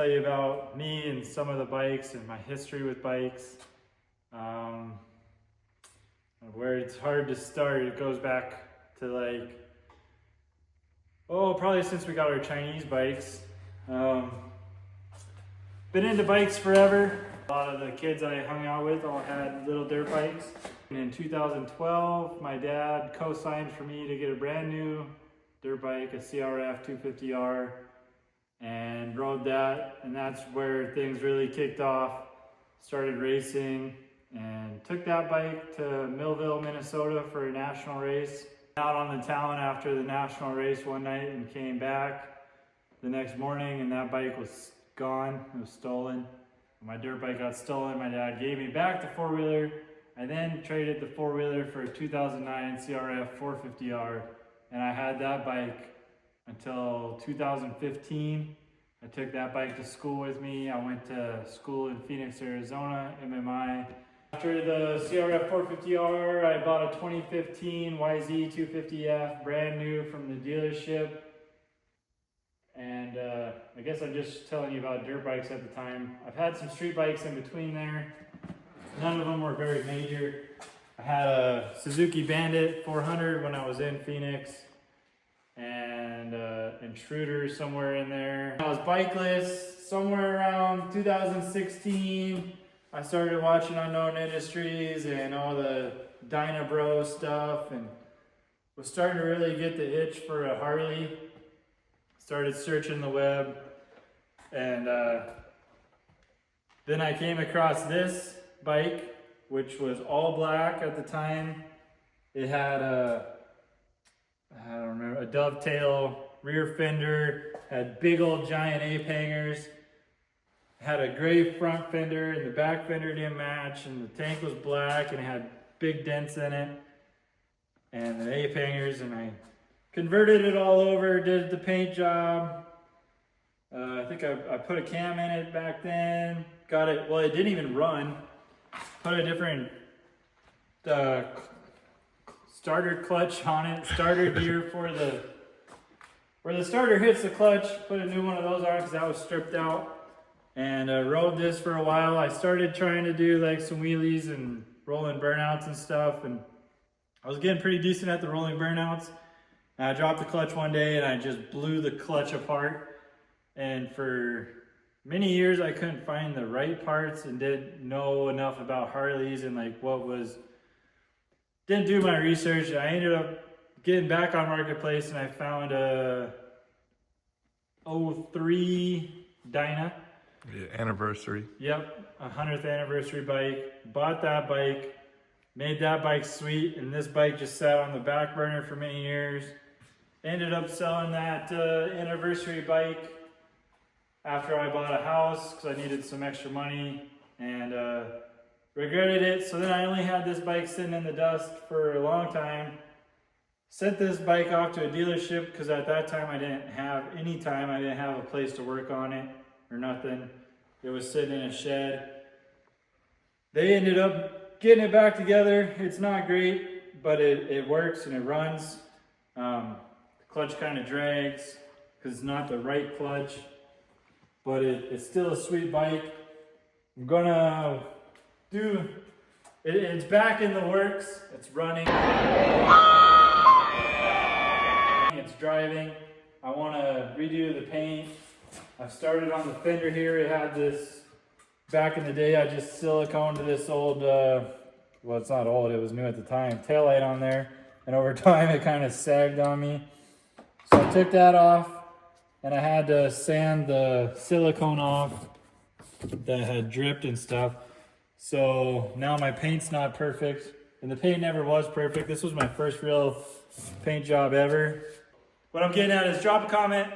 tell you about me and some of the bikes and my history with bikes. Where it's hard to start, it goes back to like, probably since we got our Chinese bikes. Been into bikes forever. A lot of the kids I hung out with all had little dirt bikes. And in 2012, my dad co-signed for me to get a brand new dirt bike, a CRF 250R, and rode that. And that's where things really kicked off. Started racing and took that bike to Millville, Minnesota for a national race. Out on the town after the national race one night and came back the next morning and that bike was gone. It was stolen. My dirt bike got stolen. My dad gave me back the four-wheeler. I then traded the four-wheeler for a 2009 CRF 450R, and I had that bike until 2015. I took that bike to school with me. I went to school in Phoenix, Arizona, MMI. After the CRF 450R, I bought a 2015 YZ 250F, brand new from the dealership. And I guess I'm just telling you about dirt bikes at the time. I've had some street bikes in between there. None of them were very major. I had a Suzuki Bandit 400 when I was in Phoenix, and Intruder somewhere in there. I was bikeless somewhere around 2016. I started watching Unknown Industries and all the Dyna Bro stuff and was starting to really get the itch for a Harley. Started searching the web, and then I came across this bike, which was all black at the time. It had a dovetail rear fender, had big old giant ape hangers, had a gray front fender, and the back fender didn't match, and the tank was black, and it had big dents in it, and the ape hangers, and I converted it all over, did the paint job. I think I put a cam in it back then, got it, well, it didn't even run. Put a different starter clutch on it, starter gear for where the starter hits the clutch, put a new one of those on because that was stripped out. And rode this for a while. I started trying to do like some wheelies and rolling burnouts and stuff, and I was getting pretty decent at the rolling burnouts. And I dropped the clutch one day and I just blew the clutch apart. And for many years I couldn't find the right parts and didn't know enough about Harleys and like didn't do my research. I ended up getting back on Marketplace and I found a 03 Dyna. Yeah, anniversary. Yep, 100th anniversary bike. Bought that bike, made that bike sweet, and this bike just sat on the back burner for many years. Ended up selling that anniversary bike after I bought a house because I needed some extra money, and regretted it. So then I only had this bike sitting in the dust for a long time. Sent this bike off to a dealership because at that time I didn't have any time. I didn't have a place to work on it or nothing. It was sitting in a shed. They ended up getting it back together. It's not great, but it works and it runs. The clutch kind of drags because it's not the right clutch, but it's still a sweet bike. I'm gonna do, it's back in the works. It's running. It's driving. I want to redo the paint. I've started on the fender here. It had this, back in the day, I just siliconed this old, well, it's not old, it was new at the time, taillight on there. And over time, it kind of sagged on me. So I took that off, and I had to sand the silicone off that had dripped and stuff. So now my paint's not perfect, and the paint never was perfect. This was my first real paint job ever. What I'm getting at is drop a comment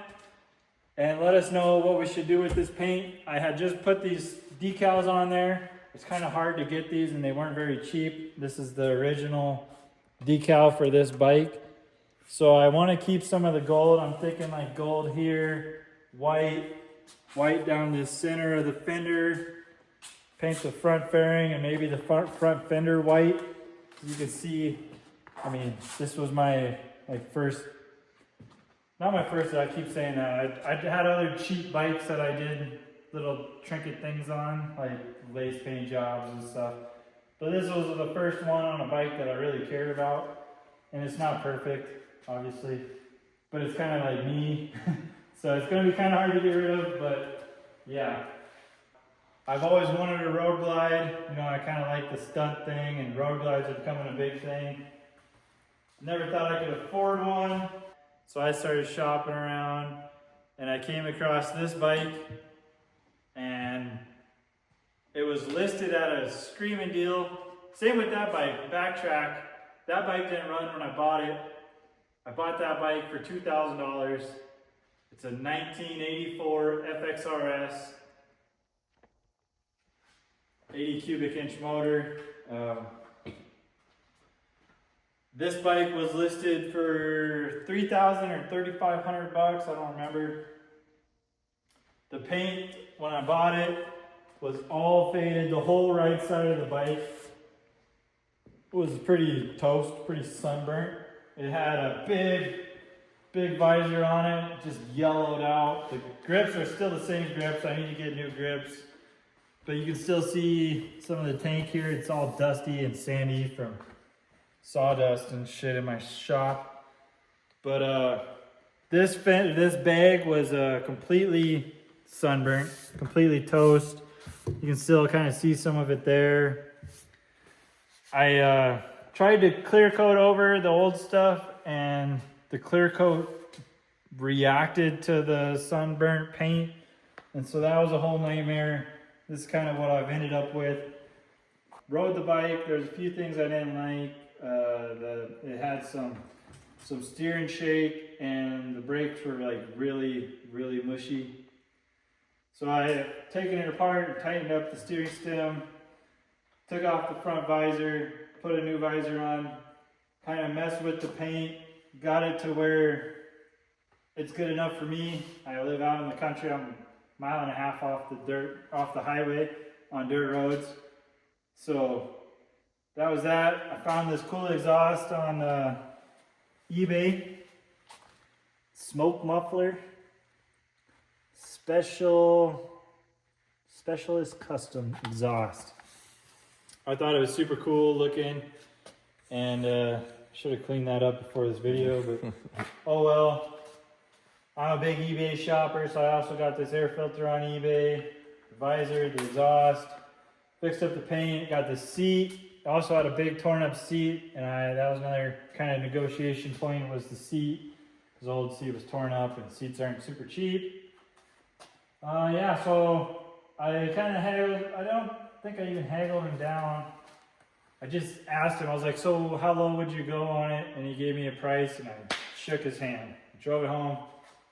and let us know what we should do with this paint. I had just put these decals on there. It's kind of hard to get these and they weren't very cheap. This is the original decal for this bike. So I want to keep some of the gold. I'm thinking like gold here, white down the center of the fender. Paint the front fairing and maybe the front fender white. You can see, I mean, this was my first, not my first, I keep saying that. I had other cheap bikes that I did little trinket things on, like lace paint jobs and stuff. But this was the first one on a bike that I really cared about. And it's not perfect, obviously, but it's kind of like me. So it's gonna be kind of hard to get rid of, but yeah. I've always wanted a road glide. You know, I kind of like the stunt thing, and road glides are becoming a big thing. Never thought I could afford one, so I started shopping around, and I came across this bike, and it was listed at a screaming deal. Same with that bike, backtrack. That bike didn't run when I bought it. I bought that bike for $2,000. It's a 1984 FXRS, 80 cubic inch motor. This bike was listed for $3,000 or $3,500, I don't remember. The paint, when I bought it, was all faded. The whole right side of the bike was pretty toast, pretty sunburnt. It had a big visor on it, just yellowed out. The grips are still the same grips. I need to get new grips. But you can still see some of the tank here. It's all dusty and sandy from sawdust and shit in my shop. But this bag was completely sunburnt, completely toast. You can still kind of see some of it there. I tried to clear coat over the old stuff, and the clear coat reacted to the sunburnt paint, and so that was a whole nightmare. This is kind of what I've ended up with. Rode the bike. There's a few things I didn't like. It had some steer and shake, and the brakes were like really mushy. So I have taken it apart and tightened up the steering stem, took off the front visor, put a new visor on, kind of messed with the paint, got it to where it's good enough for me. I live out in the country. I'm a mile and a half off the highway on dirt roads. So that was that. I found this cool exhaust on eBay. Smoke muffler. Specialist custom exhaust. I thought it was super cool looking, and should have cleaned that up before this video, but oh well. I'm a big eBay shopper, so I also got this air filter on eBay, the visor, the exhaust, fixed up the paint, got the seat. I also had a big torn up seat, and that was another kind of negotiation point, was the seat, because the old seat was torn up, and seats aren't super cheap. Yeah, so I kind of I don't think I even haggled him down. I just asked him, I was like, so how low would you go on it? And he gave me a price, and I shook his hand. Drove it home,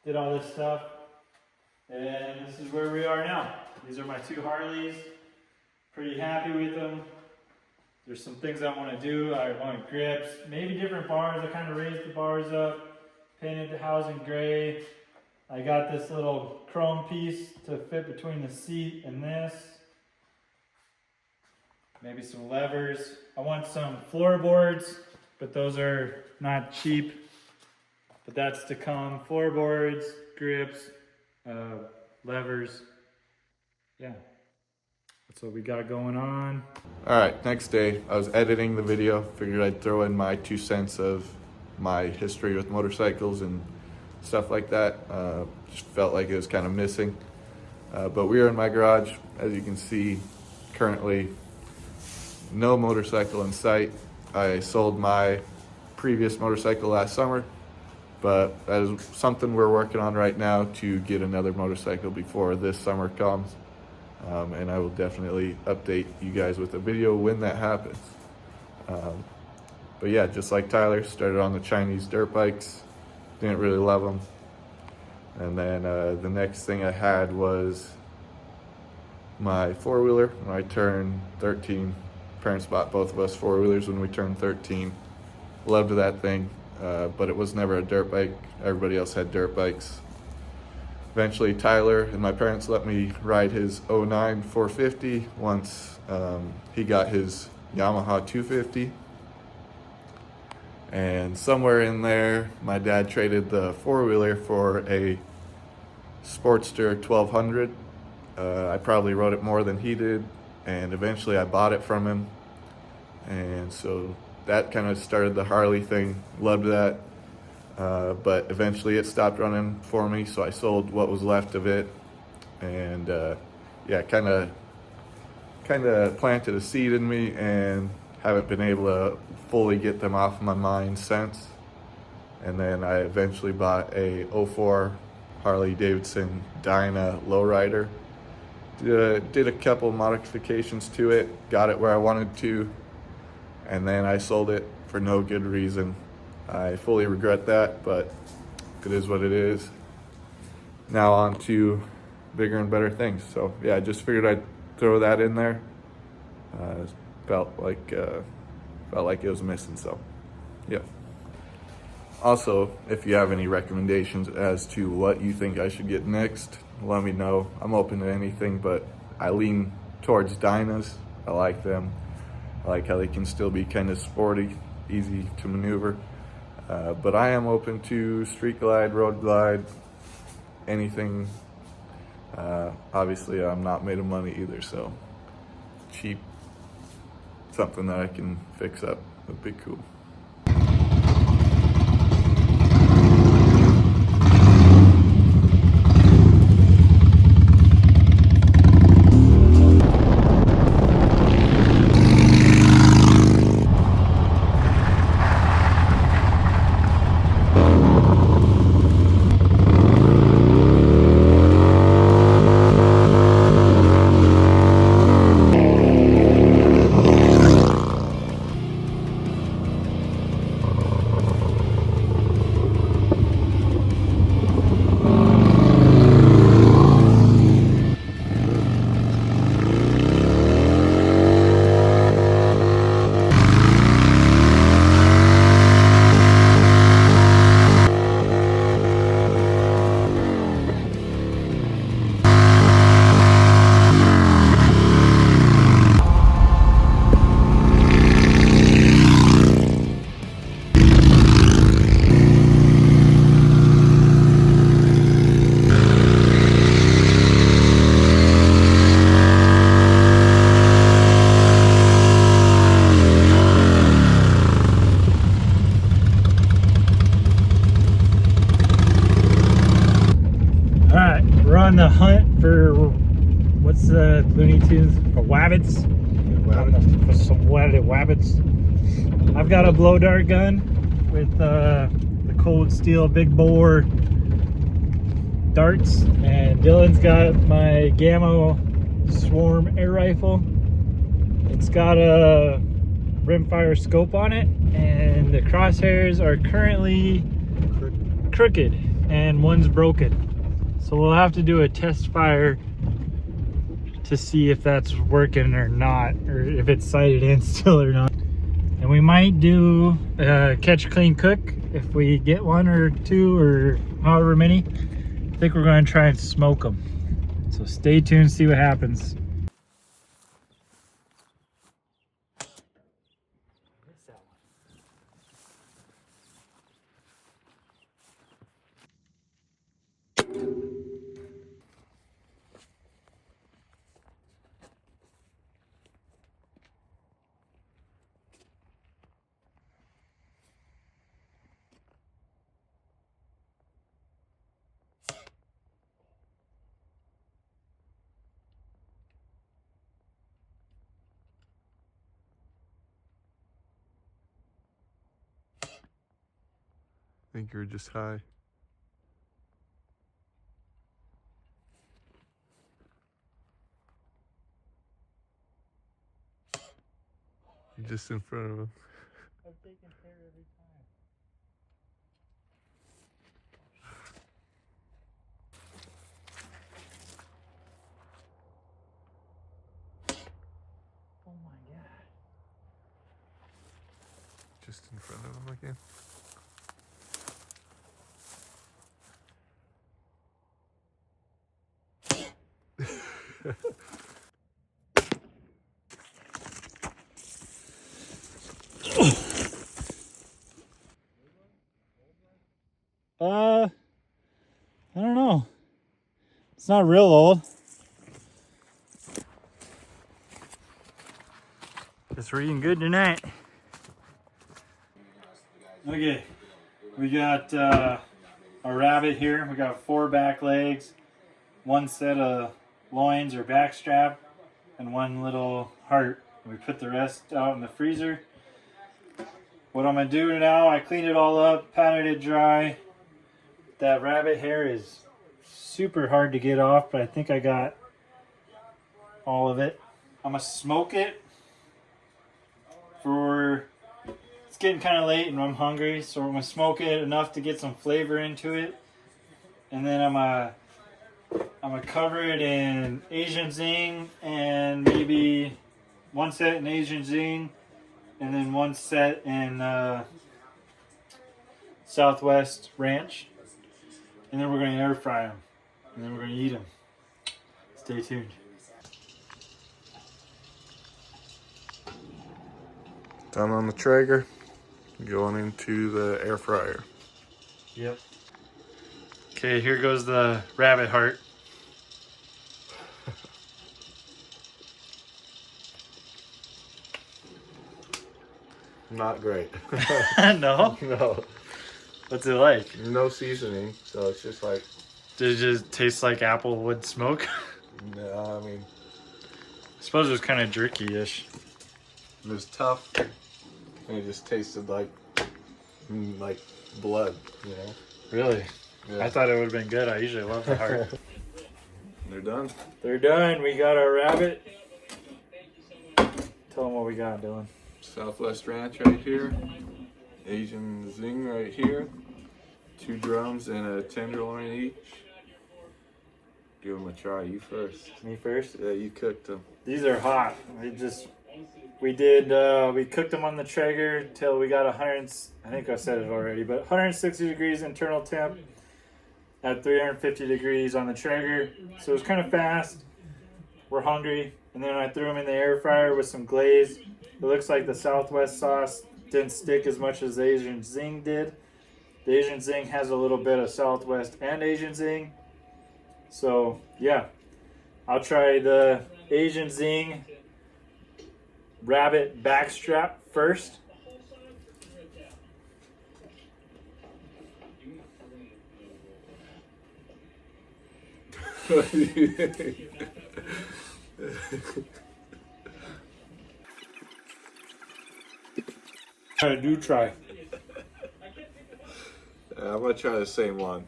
did all this stuff, and this is where we are now. These are my two Harleys. Pretty happy with them. There's some things I want to do. I want grips, maybe different bars. I kind of raised the bars up, painted the housing gray. I got this little chrome piece to fit between the seat and this. Maybe some levers. I want some floorboards, but those are not cheap. But that's to come. Floorboards, grips, levers. Yeah, that's what we got going on. All right, next day, I was editing the video. Figured I'd throw in my 2 cents of my history with motorcycles and stuff like that. Just felt like it was kind of missing. But we are in my garage. As you can see, currently no motorcycle in sight. I sold my previous motorcycle last summer, but that is something we're working on right now to get another motorcycle before this summer comes. And I will definitely update you guys with a video when that happens. But yeah, just like Tyler, started on the Chinese dirt bikes. Didn't really love them. And then the next thing I had was my four-wheeler when I turned 13. Parents bought both of us four-wheelers when we turned 13. Loved that thing, but it was never a dirt bike. Everybody else had dirt bikes. Eventually Tyler and my parents let me ride his 09 450 once he got his Yamaha 250. And somewhere in there, my dad traded the four-wheeler for a Sportster 1200. I probably rode it more than he did, and eventually I bought it from him. And so that kind of started the Harley thing. Loved that. But eventually it stopped running for me, so I sold what was left of it. And yeah, kind of planted a seed in me, and haven't been able to fully get them off my mind since. And then I eventually bought a 04 Harley Davidson Dyna lowrider. Did a couple modifications to it, got it where I wanted to, and then I sold it for no good reason. I fully regret that, but it is what it is. Now on to bigger and better things. So yeah, I just figured I'd throw that in there. Felt like it was missing, so yeah. Also, if you have any recommendations as to what you think I should get next, let me know. I'm open to anything, but I lean towards Dynas. I like them. I like how they can still be kind of sporty, easy to maneuver. But I am open to street glide, road glide, anything. Obviously, I'm not made of money either, so cheap, something that I can fix up would be cool. Alright, we're on the hunt for, what's the Looney Tunes? For wabbits? For some wabbits. I've got a blow dart gun with the Cold Steel big bore darts, and Dylan's got my Gamma Swarm air rifle. It's got a rimfire scope on it, and the crosshairs are currently crooked and one's broken. So we'll have to do a test fire to see if that's working or not, or if it's sighted in still or not. And we might do catch, clean, cook if we get one or two or however many. I think we're going to try and smoke them. So stay tuned, see what happens. I think you were just high. You're just in front of him. I've taken care every time. Oh my god. Just in front of him again. I don't know. It's not real old. Guess we're eating good tonight. Okay, we got a rabbit here. We got 4 back legs, 1 set of loins or back strap, and 1 little heart. We put the rest out in the freezer. What I'm gonna do now, I cleaned it all up, patted it dry. That rabbit hair is super hard to get off, but I think I got all of it. I'm gonna smoke it for, it's getting kind of late and I'm hungry, so I'm gonna smoke it enough to get some flavor into it, and then I'm gonna cover it in Asian Zing, and maybe 1 set in Asian Zing, and then 1 set in Southwest Ranch, and then we're gonna air fry them, and then we're gonna eat them. Stay tuned. Done on the Traeger, going into the air fryer. Yep. Okay, here goes the rabbit heart. Not great. No? No. What's it like? No seasoning, so it's just like, Does it just taste like apple wood smoke? no, I mean, I suppose it was kind of jerky-ish. it was tough, and it just tasted like blood, you know? Really? Yeah. I thought it would have been good. I usually love the heart. They're done. They're done. We got our rabbit. Tell them what we got, Dylan. Southwest Ranch right here, Asian Zing right here, 2 drums and a tenderloin each. Give them a try. You first. Me first? Yeah, you cooked them. These are hot. We cooked them on the Traeger till we got I think I said it already, but 160 degrees internal temp at 350 degrees on the Traeger. So it was kind of fast. We're hungry. And then I threw them in the air fryer with some glaze. It looks like the Southwest sauce didn't stick as much as the Asian Zing did. The Asian Zing has a little bit of Southwest and Asian Zing. So, yeah. I'll try the Asian Zing rabbit backstrap first. What do you think? I do try. I'm gonna try the same one.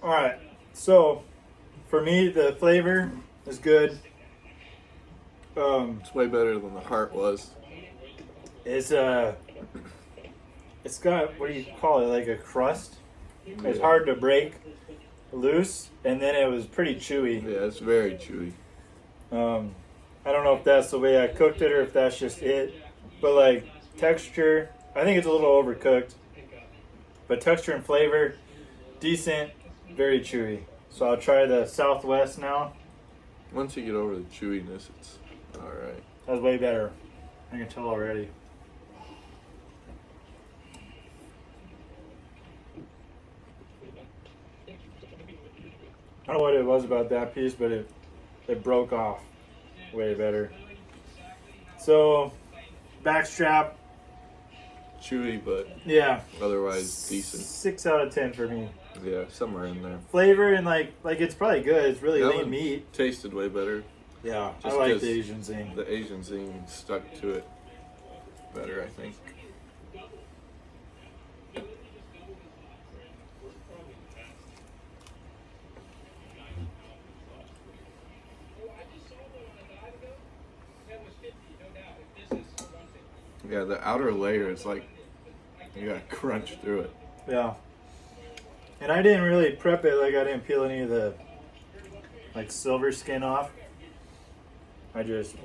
Alright, so for me, the flavor is good. It's way better than the heart was. It's got, what do you call it, like a crust. It's Yeah. hard to break loose, and then it was pretty chewy. Yeah, it's very chewy. I don't know if that's the way I cooked it or if that's just it, but like texture, I think it's a little overcooked, but texture and flavor, decent, very chewy. So I'll try the Southwest now. Once you get over the chewiness, it's alright. That's way better. I can tell already. I don't know what it was about that piece, but it broke off way better. So, backstrap, Chewy, but yeah, otherwise decent. 6 out of 10 for me. Yeah, somewhere in there. Flavor and like it's probably good. It's really That lean one meat. tasted way better. Yeah, I Just like 'cause the Asian Zing. The Asian Zing stuck to it better, I think. Yeah, the outer layer is like, you gotta crunch through it. Yeah. And I didn't really prep it, like I didn't peel any of the like silver skin off. I just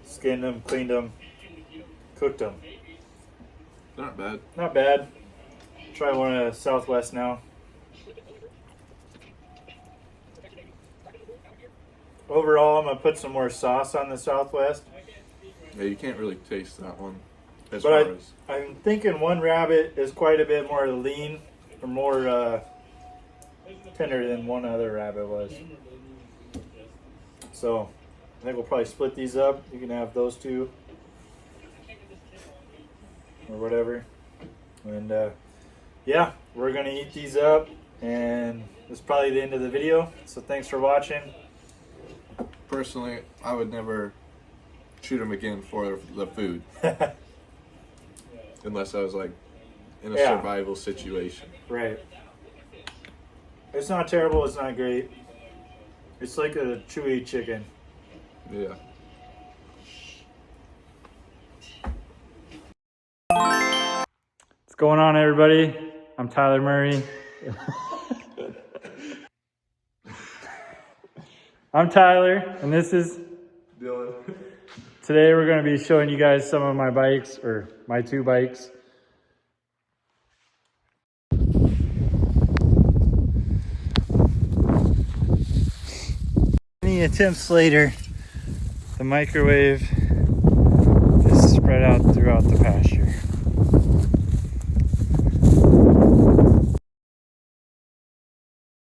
skinned them, cleaned them, cooked them. Not bad. Not bad. Try one of the Southwest now. Overall, I'm gonna put some more sauce on the Southwest. Yeah, you can't really taste that one as But far as. I'm thinking one rabbit is quite a bit more lean They're more tender than one other rabbit was. So I think we'll probably split these up. You can have those two or whatever. And yeah, we're gonna eat these up, and this is probably the end of the video. So thanks for watching. Personally, I would never shoot him again for the food. Unless I was like in a survival situation. Right. It's not terrible, it's not great. It's like a chewy chicken. Yeah. What's going on, everybody? I'm Tyler Murray. I'm Tyler, and this is Dylan. Today we're going to be showing you guys some of my bikes, or my two bikes. Many attempts later, the microwave is spread out throughout the pasture.